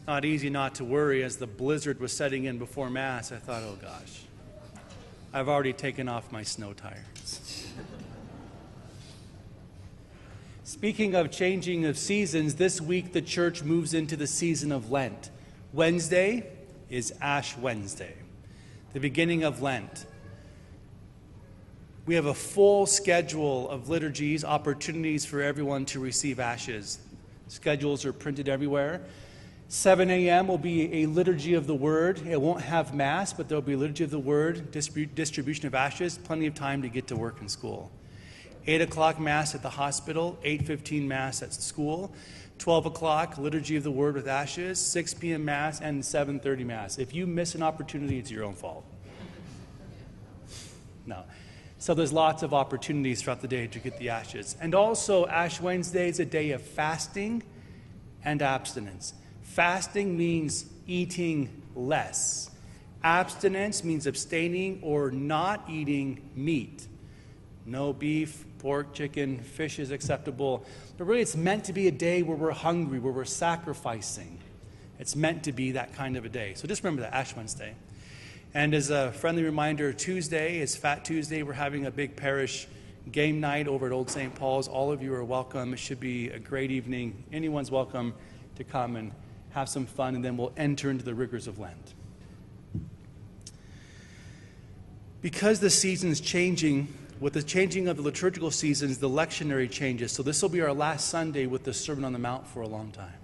It's not easy not to worry. As the blizzard was setting in before Mass, I thought, oh gosh, I've already taken off my snow tires. Speaking of changing of seasons, this week the church moves into the season of Lent. Wednesday is Ash Wednesday, the beginning of Lent. We have a full schedule of liturgies, opportunities for everyone to receive ashes. Schedules are printed everywhere. 7 a.m. will be a liturgy of the Word. It won't have Mass, but there will be a liturgy of the Word, distribution of ashes, plenty of time to get to work and school. 8 o'clock Mass at the hospital, 8:15 Mass at school, 12 o'clock liturgy of the Word with ashes, 6 p.m. Mass, and 7:30 Mass. If you miss an opportunity, it's your own fault. No. So there's lots of opportunities throughout the day to get the ashes. And also, Ash Wednesday is a day of fasting and abstinence. Fasting means eating less. Abstinence means abstaining or not eating meat. No beef, pork, chicken, fish is acceptable. But really, it's meant to be a day where we're hungry, where we're sacrificing. It's meant to be that kind of a day. So just remember that, Ash Wednesday. And as a friendly reminder, Tuesday is Fat Tuesday. We're having a big parish game night over at Old St. Paul's. All of you are welcome. It should be a great evening. Anyone's welcome to come and have some fun, and then we'll enter into the rigors of Lent. Because the season's changing, with the changing of the liturgical seasons, the lectionary changes. So this will be our last Sunday with the Sermon on the Mount for a long time.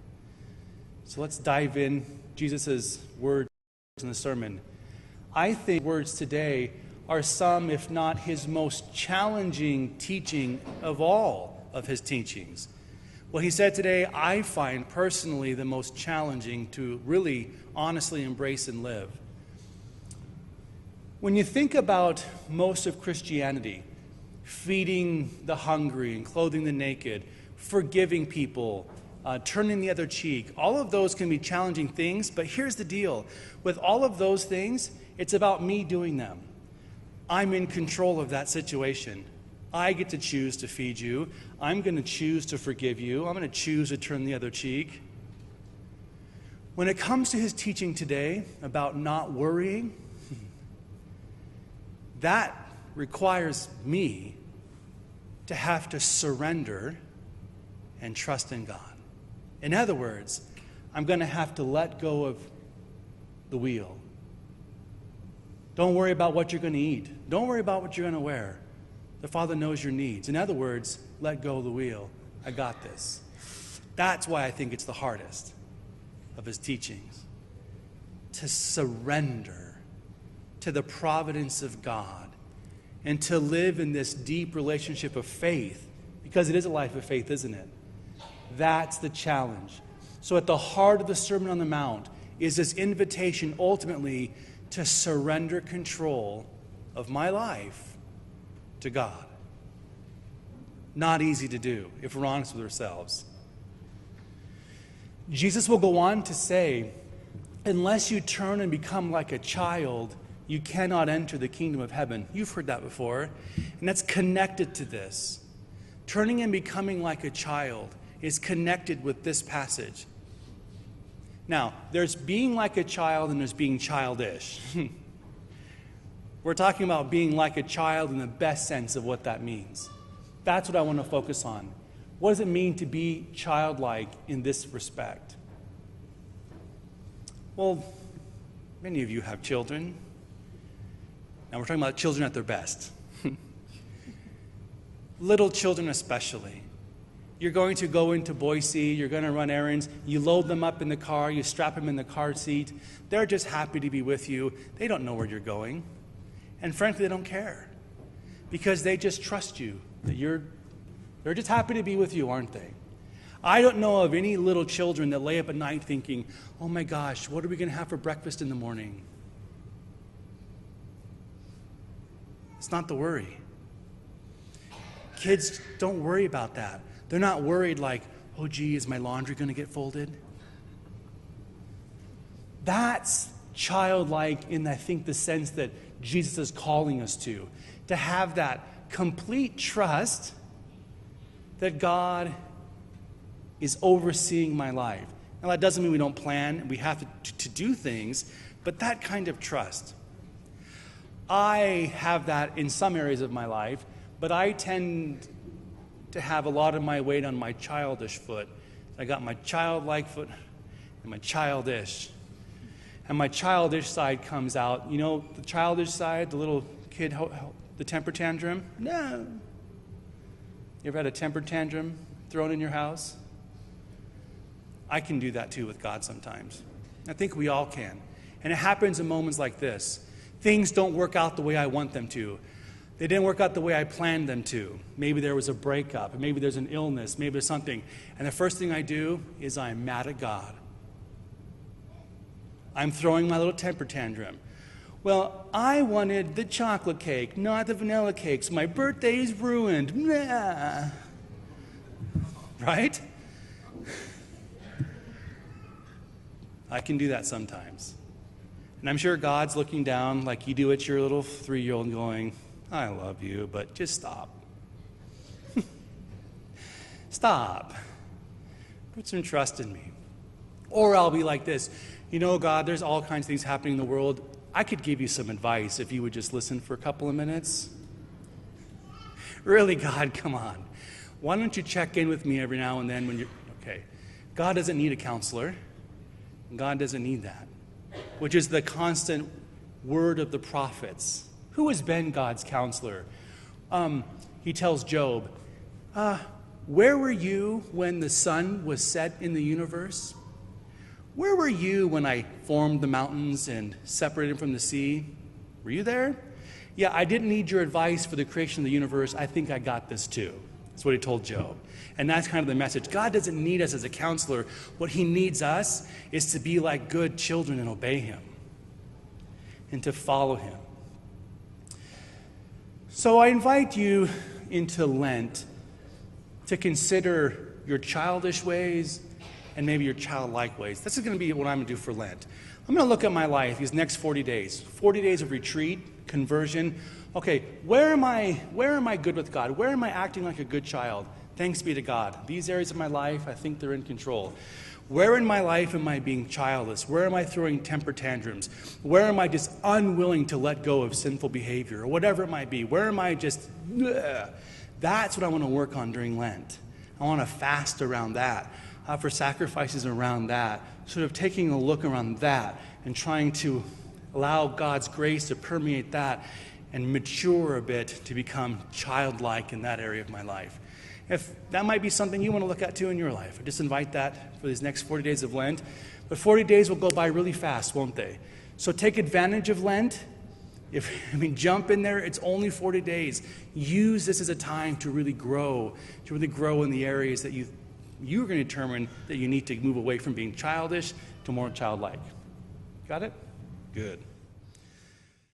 So let's dive in Jesus' words in the sermon. I think words today are some, if not his most challenging teaching of all of his teachings. What he said today, I find personally the most challenging to really honestly embrace and live. When you think about most of Christianity, feeding the hungry and clothing the naked, forgiving people, turning the other cheek, all of those can be challenging things, but here's the deal. With all of those things, it's about me doing them. I'm in control of that situation. I get to choose to feed you. I'm going to choose to forgive you. I'm going to choose to turn the other cheek. When it comes to his teaching today about not worrying, that requires me to have to surrender and trust in God. In other words, I'm going to have to let go of the wheel. Don't worry about what you're going to eat. Don't worry about what you're going to wear. The Father knows your needs. In other words, let go of the wheel. I got this. That's why I think it's the hardest of his teachings. To surrender to the providence of God and to live in this deep relationship of faith, because it is a life of faith, isn't it? That's the challenge. So at the heart of the Sermon on the Mount is this invitation ultimately to surrender control of my life to God. Not easy to do if we're honest with ourselves. Jesus will go on to say, unless you turn and become like a child, you cannot enter the kingdom of heaven. You've heard that before. And that's connected to this. Turning and becoming like a child is connected with this passage. Now, there's being like a child and there's being childish. We're talking about being like a child in the best sense of what that means. That's what I want to focus on. What does it mean to be childlike in this respect? Well, many of you have children. Now, we're talking about children at their best. Little children especially. You're going to go into Boise, you're going to run errands, you load them up in the car, you strap them in the car seat. They're just happy to be with you. They don't know where you're going. And frankly, they don't care. Because they just trust you. They're just happy to be with you, aren't they? I don't know of any little children that lay up at night thinking, oh my gosh, what are we going to have for breakfast in the morning? It's not the worry. Kids don't worry about that. They're not worried like, oh gee, is my laundry going to get folded? That's childlike in, I think, the sense that Jesus is calling us to have that complete trust that God is overseeing my life. Now, that doesn't mean we don't plan. We have to do things, but that kind of trust. I have that in some areas of my life, but I tend to have a lot of my weight on my childish foot. I got my childlike foot and my childish. And my childish side comes out. You know, the childish side, the little kid, the temper tantrum? No. You ever had a temper tantrum thrown in your house? I can do that too with God sometimes. I think we all can. And it happens in moments like this. Things don't work out the way I want them to. They didn't work out the way I planned them to. Maybe there was a breakup, maybe there's an illness, maybe there's something. And the first thing I do is I'm mad at God. I'm throwing my little temper tantrum. Well, I wanted the chocolate cake, not the vanilla cake, so my birthday is ruined. Nah. Right? I can do that sometimes. And I'm sure God's looking down like you do at your little 3-year-old going, I love you, but just stop. Stop. Put some trust in me. Or I'll be like this, you know, God, there's all kinds of things happening in the world. I could give you some advice if you would just listen for a couple of minutes. Really, God, come on. Why don't you check in with me every now and then when you're, okay. God doesn't need a counselor. God doesn't need that, which is the constant word of the prophets. Who has been God's counselor? He tells Job, where were you when the sun was set in the universe? Where were you when I formed the mountains and separated from the sea? Were you there? Yeah, I didn't need your advice for the creation of the universe. I think I got this too. That's what he told Job. And that's kind of the message. God doesn't need us as a counselor. What he needs us is to be like good children and obey him and to follow him. So I invite you into Lent to consider your childish ways and maybe your childlike ways. This is going to be what I'm going to do for Lent. I'm going to look at my life these next 40 days. 40 days of retreat, conversion. Okay, where am I good with God? Where am I acting like a good child? Thanks be to God. These areas of my life, I think they're in control. Where in my life am I being childless? Where am I throwing temper tantrums? Where am I just unwilling to let go of sinful behavior or whatever it might be? Where am I just, ugh? That's what I want to work on during Lent. I want to fast around that, offer sacrifices around that, sort of taking a look around that and trying to allow God's grace to permeate that and mature a bit to become childlike in that area of my life. If that might be something you want to look at too in your life, I just invite that for these next 40 days of Lent. But 40 days will go by really fast, won't they? So take advantage of Lent. Jump in there. It's only 40 days. Use this as a time to really grow in the areas that you're going to determine that you need to move away from being childish to more childlike. Got it? Good.